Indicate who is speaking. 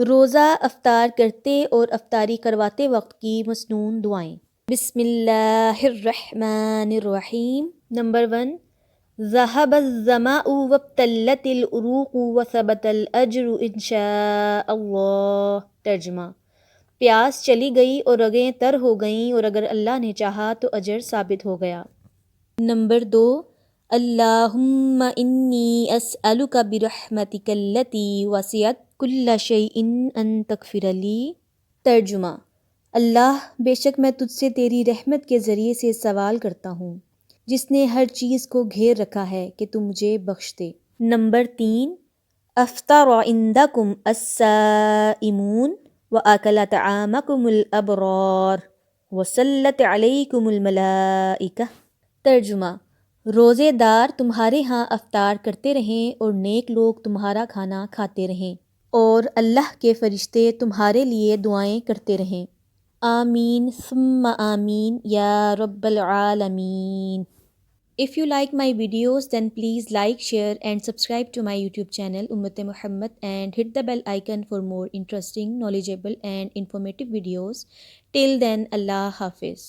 Speaker 1: روزہ افطار کرتے اور افطاری کرواتے وقت کی مسنون دعائیں۔ بسم اللہ الرحمن الرحیم۔ نمبر 1، ذهب الظمأ وابتلت العروق وثبت الأجر انشاء اللہ۔ ترجمہ، پیاس چلی گئی اور رگیں تر ہو گئیں اور اگر اللہ نے چاہا تو اجر ثابت ہو گیا۔ نمبر 2، اللہم انی اسألک برحمتک التی وسعت کل شیء ان تغفر لی۔ ترجمہ، اللہ، بے شک میں تجھ سے تیری رحمت کے ذریعے سے سوال کرتا ہوں جس نے ہر چیز کو گھیر رکھا ہے کہ تو مجھے بخش دے۔ نمبر 3، افطر عندکم الصائمون واکل طعامکم الابرار وصلت علیکم الملائکہ۔ ترجمہ، روزے دار تمہارے ہاں افطار کرتے رہیں اور نیک لوگ تمہارا کھانا کھاتے رہیں اور اللہ کے فرشتے تمہارے لیے دعائیں کرتے رہیں۔ آمین ثم آمین یا رب العالمین۔ If you like my videos, then please like, share and subscribe to my YouTube channel Ummat Muhammad and hit the bell icon for more interesting, knowledgeable and informative videos. Till then, Allah Hafiz.